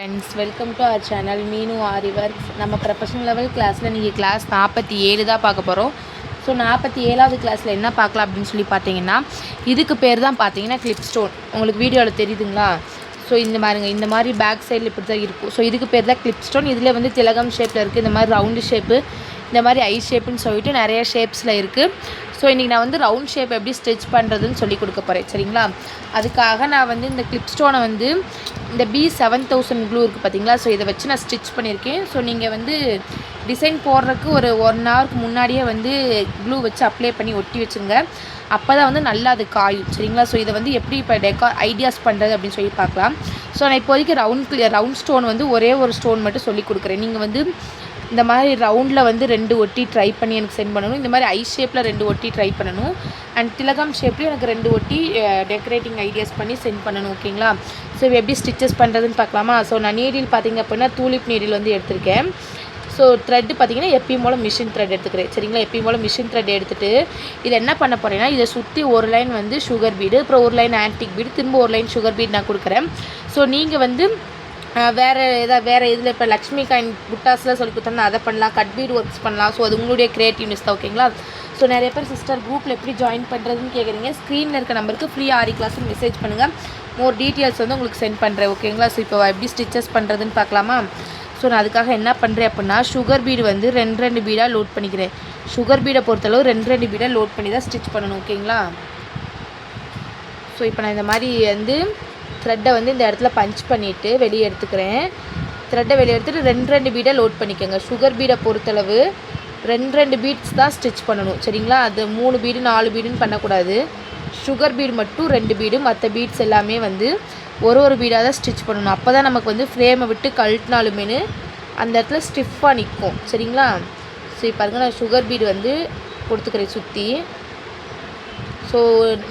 Friends, welcome to our channel Meenu Aari works. நம்ம professional level கிளாஸில் நீங்கள் கிளாஸ் 47 தான் பார்க்க போகிறோம். ஸோ 47வது கிளாஸில் என்ன பார்க்கலாம் அப்படின்னு சொல்லி பார்த்தீங்கன்னா, இதுக்கு பேர் தான் பார்த்தீங்கன்னா கிளிப் ஸ்டோன். உங்களுக்கு வீடியோவில் தெரியுதுங்களா? ஸோ இந்த மாதிரி பேக் சைடில் இப்படி தான் இருக்கும். ஸோ இதுக்கு பேர் தான் கிளிப் ஸ்டோன். இதில் வந்து திலகம் ஷேப்பில் இருக்குது, இந்த மாதிரி ரவுண்டு ஷேப்பு, இந்த மாதிரி ஐ ஷேப்புன்னு சொல்லிட்டு நிறைய ஷேப்ஸில் இருக்குது. ஸோ இன்றைக்கி நான் வந்து ரவுண்ட் ஷேப் எப்படி ஸ்டிச் பண்ணுறதுன்னு சொல்லி கொடுக்க போகிறேன், சரிங்களா? அதுக்காக நான் வந்து இந்த கிளிப் ஸ்டோனை வந்து இந்த B7000 க்ளூ இருக்குது பார்த்தீங்களா? ஸோ இதை வச்சு நான் ஸ்டிச் பண்ணியிருக்கேன். ஸோ நீங்கள் வந்து டிசைன் போடுறதுக்கு ஒரு 1 ஹவருக்கு முன்னாடியே வந்து க்ளூ வச்சு அப்ளை பண்ணி ஒட்டி வச்சுருங்க. அப்போ தான் வந்து நல்லா அது காயும், சரிங்களா? ஸோ இதை வந்து எப்படி இப்போ ஐடியாஸ் பண்ணுறது அப்படின்னு சொல்லி பார்க்கலாம். ஸோ நான் இப்போதைக்கு ரவுண்ட் ஸ்டோன் வந்து ஒரே ஒரு ஸ்டோன் மட்டும் சொல்லி கொடுக்குறேன். நீங்கள் வந்து இந்த மாதிரி ரவுண்டில் வந்து 2 ஒட்டி ட்ரை பண்ணி எனக்கு சென்ட் பண்ணணும். இந்த மாதிரி ஐ ஷேப்பில் 2 ஒட்டி ட்ரை பண்ணணும். அண்ட் திலகம் ஷேப்லேயும் எனக்கு 2 ஒட்டி டெக்கரேட்டிங் ஐடியாஸ் பண்ணி சென்ட் பண்ணணும், ஓகேங்களா? ஸோ எப்படி ஸ்டிச்சஸ் பண்ணுறதுன்னு பார்க்கலாமா? ஸோ நான் நீடில் பார்த்திங்க அப்படின்னா டூலிப் நீடில் வந்து எடுத்திருக்கேன். ஸோ த்ரெட்டு பார்த்திங்கன்னா எப்பயும் போல் மிஷின் த்ரெட் எடுத்துக்கிறேன், சரிங்களா? எப்பயும் போல் மிஷின் த்ரெட் எடுத்துகிட்டு இதில் என்ன பண்ண போகிறேன்னா, இதை சுற்றி ஒரு லைன் வந்து சுகர் பீடு, அப்புறம் ஒரு லைன் ஆன்டிக் பீடு, திரும்ப ஒரு லைன் சுகர் பீடு நான் கொடுக்குறேன். ஸோ நீங்கள் வந்து வேறு இதில் இப்போ லக்ஷ்மி காயின் புட்டாஸில் சொல்லி கொடுத்தோம்னா அதை பண்ணலாம், கட் பீட் ஒர்க்ஸ் பண்ணலாம். ஸோ அது உங்களுடைய க்ரியேட்டிவ்னஸ் தான், ஓகேங்களா? ஸோ நிறைய பேர் சிஸ்டர் குரூப்பில் எப்படி ஜாயின் பண்ணுறதுன்னு கேட்குறீங்க. ஸ்க்ரீனில் இருக்க நம்பருக்கு ஃப்ரீ ஆரி கிளாஸ்ன்னு மெசேஜ் பண்ணுங்கள். மோர் டீட்டெயில்ஸ் வந்து உங்களுக்கு சென்ட் பண்ணுறேன், ஓகேங்களா? ஸோ இப்போ எப்படி ஸ்டிச்சஸ் பண்ணுறதுன்னு பார்க்கலாமா? ஸோ நான் அதுக்காக என்ன பண்ணுறேன் அப்படின்னா, சுகர் பீடு வந்து 2 பீடாக லோட் பண்ணிக்கிறேன். சுகர் பீடை பொறுத்தளவு 2 பீடாக லோட் பண்ணி தான் ஸ்டிச் பண்ணணும், ஓகேங்களா? ஸோ இப்போ நான் இந்த மாதிரி வந்து த்ரெட்டை வந்து இந்த இடத்துல பஞ்ச் பண்ணிவிட்டு வெளியே எடுத்துக்கிறேன். த்ரெட்டை வெளியே எடுத்துகிட்டு 2 பீடை லோட் பண்ணிக்கோங்க. சுகர் பீடை பொறுத்தளவு 2 பீட்ஸ் தான் ஸ்டிச் பண்ணணும், சரிங்களா? அது 3 பீடு 4 பீடுன்னு பண்ணக்கூடாது. சுகர் பீடு மட்டும் 2 பீடு, மற்ற பீட்ஸ் எல்லாமே வந்து ஒரு பீடாக தான் ஸ்டிச் பண்ணணும். அப்போ தான் நமக்கு வந்து ஃப்ரேமை விட்டு கழட்டினாலுமே அந்த இடத்துல ஸ்டிஃபாக நிற்கும், சரிங்களா? ஸோ இப்போ பாருங்கள், நான் சுகர் பீடு வந்து கொடுத்துக்கிறேன் சுற்றி. ஸோ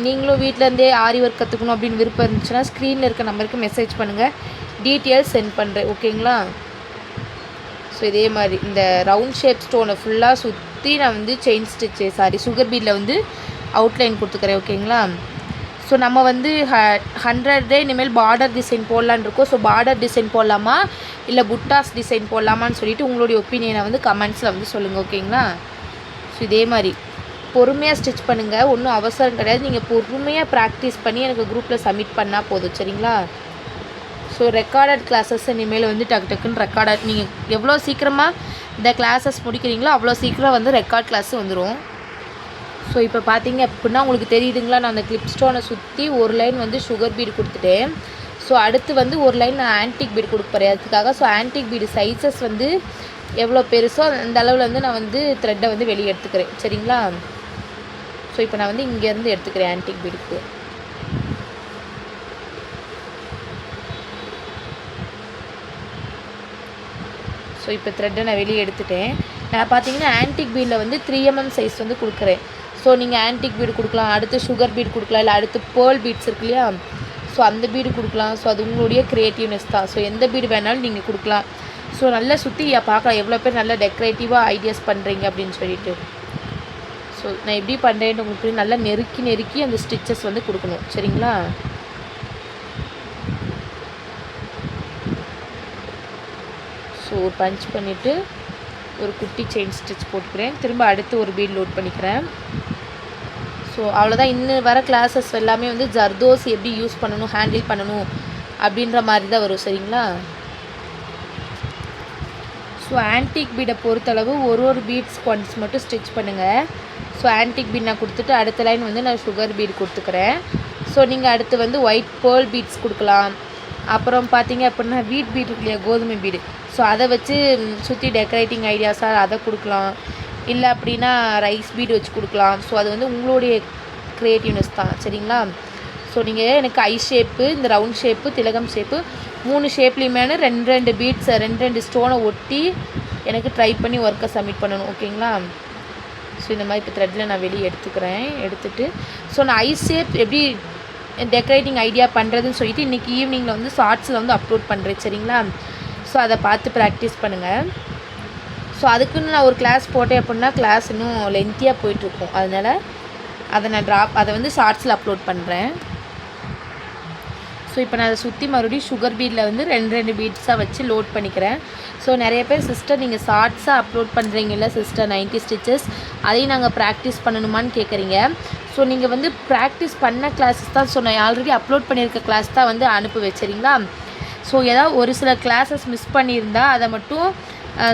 நீங்களும் வீட்டிலேருந்தே ஆரி ஒர்க் கற்றுக்கணும் அப்படின்னு விருப்பம் இருந்துச்சுன்னா ஸ்க்ரீனில் இருக்க நம்பருக்கு மெசேஜ் பண்ணுங்கள், டீட்டெயில்ஸ் சென்ட் பண்ணுறேன், ஓகேங்களா? ஸோ இதே மாதிரி இந்த ரவுண்ட் ஷேப் ஸ்டோனை ஃபுல்லாக சுற்றி நான் வந்து செயின் ஸ்டிச்சு சுகர் பீடில் வந்து அவுட்லைன் கொடுத்துக்கிறேன், ஓகேங்களா? ஸோ நம்ம வந்து 100 இனிமேல் பார்டர் டிசைன் போடலான்னு இருக்கோம். ஸோ பார்டர் டிசைன் போடலாமா இல்லை புட்டாஸ் டிசைன் போடலாமான்னு சொல்லிவிட்டு உங்களுடைய ஒப்பீனியனை வந்து கமெண்ட்ஸில் வந்து சொல்லுங்கள், ஓகேங்களா? ஸோ இதே மாதிரி பொறுமையாக ஸ்டிச் பண்ணுங்கள், ஒன்றும் அவசரம் கிடையாது. நீங்கள் பொறுமையாக ப்ராக்டிஸ் பண்ணி எனக்கு குரூப்பில் சப்மிட் பண்ணால் போதும், சரிங்களா? ஸோ ரெக்கார்டட் கிளாஸஸ் இனிமேல் வந்து டக்குன்னு ரெக்கார்டட் நீங்கள் எவ்வளோ சீக்கிரமாக இந்த கிளாஸஸ் முடிக்கிறீங்களோ அவ்வளோ சீக்கிரம் வந்து ரெக்கார்ட் கிளாஸ் வந்துடும். ஸோ இப்போ பார்த்தீங்க அப்படின்னா உங்களுக்கு தெரியுதுங்களா, நான் அந்த கிளிப் ஸ்டோனை சுற்றி ஒரு லைன் வந்து சுகர் பீடு கொடுத்துட்டேன். ஸோ அடுத்து வந்து ஒரு லைன் நான் ஆன்டிக் பீடு கொடுக்க போகிறேன் அதுக்காக. ஸோ ஆன்டிக் பீடு சைஸஸ் வந்து எவ்வளோ பெருசோ அந்த அளவில் வந்து நான் வந்து த்ரெட்டை வந்து வெளியே எடுத்துக்கிறேன், சரிங்களா? ஸோ இப்போ நான் வந்து இங்கேருந்து எடுத்துக்கிறேன் ஆன்டிக் பீடுக்கு. ஸோ இப்போ த்ரெட்டை நான் வெளியே எடுத்துட்டேன். நான் பார்த்தீங்கன்னா ஆன்டிக் பீடில் வந்து 3 mm சைஸ் வந்து கொடுக்குறேன். ஸோ நீங்கள் ஆன்டிக் பீடு கொடுக்கலாம், அடுத்து சுகர் பீடு கொடுக்கலாம், இல்லை அடுத்து பேர்ல் பீட்ஸ் இருக்கு இல்லையா, ஸோ அந்த பீடு கொடுக்கலாம். ஸோ அது உங்களுடைய க்ரியேட்டிவ்னஸ் தான். ஸோ எந்த பீடு வேணாலும் நீங்கள் கொடுக்கலாம். ஸோ நல்லா சுற்றி பார்க்கலாம் எவ்வளோ பேர் நல்லா டெக்கரேட்டிவாக ஐடியாஸ் பண்ணுறீங்க அப்படின்னு சொல்லிட்டு. ஸோ நான் எப்படி பண்ணுறேன்னு உங்களுக்கு நல்லா நெருக்கி அந்த ஸ்டிச்சஸ் வந்து கொடுக்கணும், சரிங்களா? ஸோ ஒரு பஞ்ச் பண்ணிவிட்டு ஒரு குட்டி செயின் ஸ்டிச் போட்டுக்கிறேன். திரும்ப அடுத்து ஒரு பீட் லோட் பண்ணிக்கிறேன். ஸோ அவ்வளோதான். இன்னும் வர கிளாஸஸ் எல்லாமே வந்து ஜர்தோஸ் எப்படி யூஸ் பண்ணணும், ஹேண்டில் பண்ணணும் அப்படின்ற மாதிரி தான் வரும், சரிங்களா? ஸோ ஆன்டிக் பீடை பொறுத்தளவு ஒரு பீட்ஸ் ஒன்ஸ் மட்டும் ஸ்டிச் பண்ணுங்கள். ஸோ ஆன்டிக் பீட் நான் கொடுத்துட்டு அடுத்த லைன் வந்து நான் சுகர் பீட் கொடுத்துக்கிறேன். ஸோ நீங்கள் அடுத்து வந்து ஒயிட் பேர்ல் பீட்ஸ் கொடுக்கலாம். அப்புறம் பார்த்தீங்க அப்படின்னா வீட் பீட் இருக்கு இல்லையா, கோதுமை பீடு, ஸோ அதை வச்சு சுற்றி டெக்கரேட்டிங் ஐடியாஸாக அதை கொடுக்கலாம். இல்லை அப்படின்னா ரைஸ் பீடு வச்சு கொடுக்கலாம். ஸோ அது வந்து உங்களுடைய க்ரியேட்டிவ்னஸ் தான், சரிங்களா? ஸோ நீங்கள் எனக்கு ஐ ஷேப்பு, இந்த ரவுண்ட் ஷேப்பு, திலகம் ஷேப்பு 3 ஷேப்லேயுமே 2 பீட்ஸ் 2 ஸ்டோனை ஒட்டி எனக்கு ட்ரை பண்ணி ஒர்க்கை சப்மிட் பண்ணணும், ஓகேங்களா? ஸோ இந்த மாதிரி இப்போ த்ரெட்டில் நான் வெளியே எடுத்துகிட்டு ஸோ நான் ஐ ஷேப் எப்படி டெக்கரேட்டிங் ஐடியா பண்ணுறதுன்னு சொல்லிட்டு இன்றைக்கி ஈவினிங்கில் வந்து ஷார்ட்ஸில் வந்து அப்லோட் பண்ணுறேன், சரிங்களா? ஸோ அதை பார்த்து ப்ராக்டிஸ் பண்ணுங்கள். ஸோ அதுக்குன்னு நான் ஒரு கிளாஸ் போட்டேன் அப்படின்னா கிளாஸ் இன்னும் லென்த்தியாக போயிட்டுருக்கும். அதனால் அதை நான் அதை வந்து ஷார்ட்ஸில் அப்லோட் பண்ணுறேன். ஸோ இப்போ நான் அதை சுற்றி மறுபடியும் சுகர் பீடில் வந்து 2 பீட்ஸாக வச்சு லோட் பண்ணிக்கிறேன். ஸோ நிறைய பேர் சிஸ்டர் நீங்கள் ஷார்ட்ஸாக அப்லோட் பண்ணுறீங்கல்ல சிஸ்டர் 90 ஸ்டிச்சஸ், அதையும் நாங்கள் ப்ராக்டிஸ் பண்ணணுமான்னு கேட்குறீங்க. ஸோ நீங்கள் வந்து ப்ராக்டிஸ் பண்ண கிளாஸஸ் தான் சொன்னேன், ஆல்ரெடி அப்லோட் பண்ணியிருக்க கிளாஸ் தான் வந்து அனுப்பி வச்சுரிங்களா. ஸோ ஏதாவது ஒரு சில கிளாஸஸ் மிஸ் பண்ணியிருந்தால் அதை மட்டும்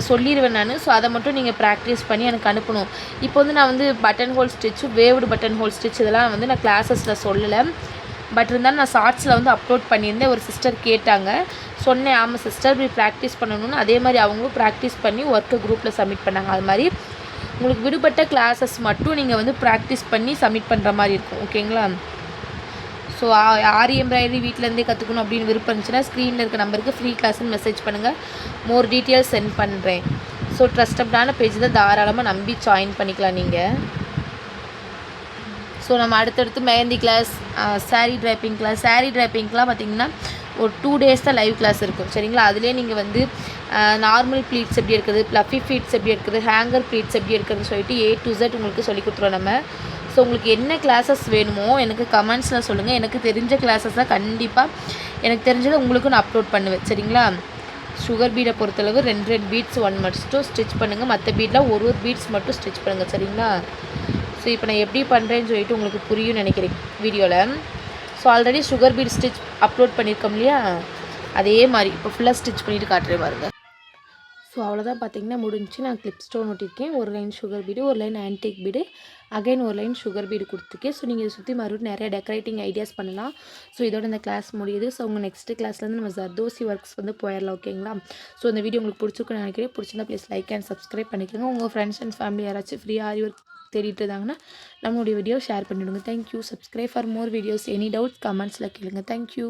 சொல்லிடுவேன் நான். ஸோ அதை மட்டும் நீங்கள் ப்ராக்டிஸ் பண்ணி எனக்கு அனுப்பணும். இப்போ வந்து நான் வந்து button hole stitch, waved button hole stitch இதெல்லாம் வந்து நான் கிளாஸஸில் சொல்லலை. பட் இருந்தாலும் நான் ஷார்ட்ஸில் வந்து அப்லோட் பண்ணியிருந்தேன். ஒரு சிஸ்டர் கேட்டாங்க, சொன்னேன் ஆமாம் சிஸ்டர் இப்படி ப்ராக்டிஸ் பண்ணணும்னு. அதே மாதிரி அவங்களும் ப்ராக்டிஸ் பண்ணி ஒர்க்கு குரூப்பில் சப்மிட் பண்ணாங்க. அது மாதிரி உங்களுக்கு விடுபட்ட கிளாஸஸ் மட்டும் நீங்கள் வந்து ப்ராக்டிஸ் பண்ணி சப்மிட் பண்ணுற மாதிரி இருக்கும். ஓகேங்களா. ஸோ ஆரி எம்ப்ராய்டரி வீட்டிலேருந்தே கற்றுக்கணும் அப்படின்னு விருப்பம் இருந்துச்சுன்னா ஸ்க்ரீனில் இருக்க நம்பருக்கு ஃப்ரீ கிளாஸ்ன்னு மெசேஜ் பண்ணுங்கள், மோர் டீட்டெயில்ஸ் சென்ட் பண்ணுறேன். ஸோ ட்ரஸ்டடான பேஜ் தான், தாராளமாக நம்பி ஜாயின் பண்ணிக்கலாம் நீங்கள். ஸோ நம்ம அடுத்தடுத்து மெஹந்தி கிளாஸ், சாரீ ட்ரைப்பிங்க்கெலாம் பார்த்திங்கன்னா ஒரு 2 days தான் லைவ் கிளாஸ் இருக்கும். சரிங்களா. அதிலே நீங்கள் வந்து நார்மல் ப்ளீட்ஸ் எப்படி எடுக்கிறது, ப்ளஃபி ப்ளீட்ஸ் எப்படி எடுக்கிறது, ஹேங்கர் ப்ளீட்ஸ் எப்படி எடுக்கிறதுன்னு சொல்லிட்டு A to Z உங்களுக்கு சொல்லி கொடுத்துருவோம் நம்ம. ஸோ உங்களுக்கு என்ன கிளாஸஸ் வேணுமோ எனக்கு கமெண்ட்ஸில் சொல்லுங்கள். எனக்கு தெரிஞ்ச கிளாஸஸாக கண்டிப்பாக எனக்கு தெரிஞ்சதை உங்களுக்கு நான் அப்லோட் பண்ணுவேன். சரிங்களா. சுகர் பீடை பொறுத்தளவு 2 பீட்ஸ் 1 மட்டும் ஸ்டிச் பண்ணுங்கள், மற்ற பீடில் ஒரு பீட்ஸ் மட்டும் ஸ்டிச் பண்ணுங்கள். சரிங்களா. ஸோ இப்போ நான் எப்படி பண்ணுறேன்னு சொல்லிட்டு உங்களுக்கு புரியும்னு நினைக்கிறேன் வீடியோவில். So already sugar beat stitch upload பண்ணியிருக்கோம் இல்லையா, அதே மாதிரி இப்போ ஃபுல்லாக ஸ்டிச் பண்ணிவிட்டு காட்டுறேன் பாருங்க. ஸோ அவ்வளோதான் பார்த்திங்கன்னா முடிஞ்சு. நான் கிளிப் ஸ்டோன் ஒட்டியிருக்கேன், ஒரு லைன் சுகர் பீடு, ஒரு லைன் ஆன்டிக் பீடு, அகைன் ஒரு லைன் சுகர் பீடு கொடுத்துருக்கேன். ஸோ நீங்கள் இதை சுற்றி மறுபடியும் நிறைய டெக்கரேட்டிங் ஐடியாஸ் பண்ணலாம். ஸோ இதோட இந்த கிளாஸ் முடியுது. ஸோ உங்கள் நெக்ஸ்ட்டு கிளாஸ்லேருந்து நம்ம ஜர்தோசி ஒர்க்ஸ் வந்து போயிடலாம். ஓகேங்களா. ஸோ இந்த வீடியோ உங்களுக்கு பிடிச்சிருக்குன்னு நினைக்கிறேன். பிடிச்சிருந்தா ப்ளீஸ் லைக் அண்ட் சப்ஸ்கிரைப் பண்ணிக்கோங்க. உங்கள் ஃப்ரெண்ட்ஸ் அண்ட் ஃபேமிலி யாராச்சும் ஃப்ரீ ஆரி ஒர்க் தேடிட்டு இருந்தாங்கன்னா நம்மளுடைய வீடியோ ஷேர் பண்ணிவிடுங்க. Thank you. Subscribe for more videos. Any doubts கமெண்ட்ஸில் கேளுங்க. தேங்க்யூ.